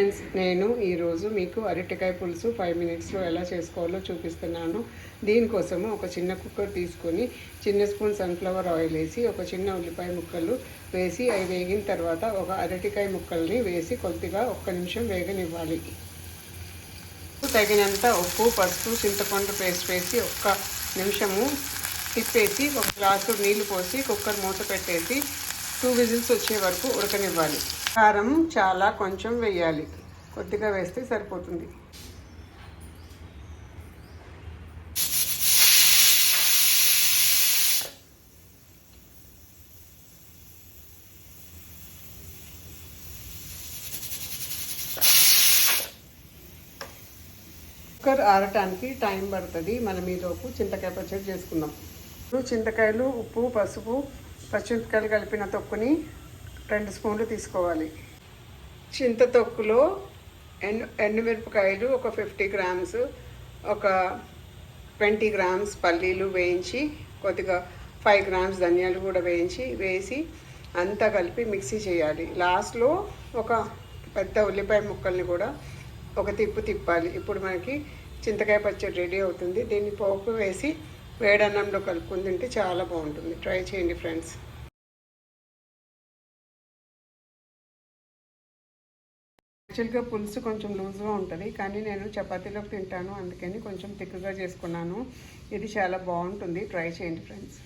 Friends, నేను ఈరోజు మీకు అరటికాయ పులుసు 5 మినిట్స్లో ఎలా చేసుకోవాలో చూపిస్తున్నాను. దీనికోసము ఒక చిన్న కుక్కర్ తీసుకొని చిన్న స్పూన్ సన్ఫ్లవర్ ఆయిల్ వేసి ఒక చిన్న ఉల్లిపాయ ముక్కలు వేసి అవి వేగిన తర్వాత ఒక అరటికాయ ముక్కల్ని వేసి కొద్దిగా 1 నిమిషం వేగనివ్వాలి. తగినంత ఉప్పు, పసుపు, చింతపండు పేస్ట్ వేసి 1 నిమిషము తిప్పేసి 1 గ్లాసు నీళ్లు పోసి కుక్కర్ మూత పెట్టేసి 2 విజిల్స్ వచ్చే వరకు ఉడకనివ్వాలి. కారం చాలా కొంచెం వేయాలి, కొద్దిగా వేస్తే సరిపోతుంది. కుక్కర్ ఆరటానికి టైం పడుతుంది. మనం ఈలోపు చింతకాయ పచ్చడి చేసుకుందాం. చింతకాయలు, ఉప్పు, పసుపు, పచ్చిమిరపకాయలు కలిపిన తొక్కుని 2 స్పూన్లు తీసుకోవాలి. చింత తొక్కులో ఎండుమిరపకాయలు ఒక 50 గ్రామ్స్, ఒక 20 గ్రామ్స్ పల్లీలు వేయించి, కొద్దిగా 5 గ్రామ్స్ ధనియాలు కూడా వేసి అంతా కలిపి మిక్సీ చేయాలి. లాస్ట్లో ఒక పెద్ద ఉల్లిపాయ ముక్కల్ని కూడా ఒక తిప్పాలి. ఇప్పుడు మనకి చింతకాయ పచ్చడి రెడీ అవుతుంది. దీన్ని పోపు వేసి వేడన్నంలో కలుపుకుని తింటే చాలా బాగుంటుంది. ట్రై చేయండి ఫ్రెండ్స్. యాక్చువల్గా పులుసు కొంచెం లూజ్గా ఉంటుంది, కానీ నేను చపాతీలోకి తింటాను, అందుకని కొంచెం థిక్గా చేసుకున్నాను. ఇది చాలా బాగుంటుంది. ట్రై చేయండి ఫ్రెండ్స్.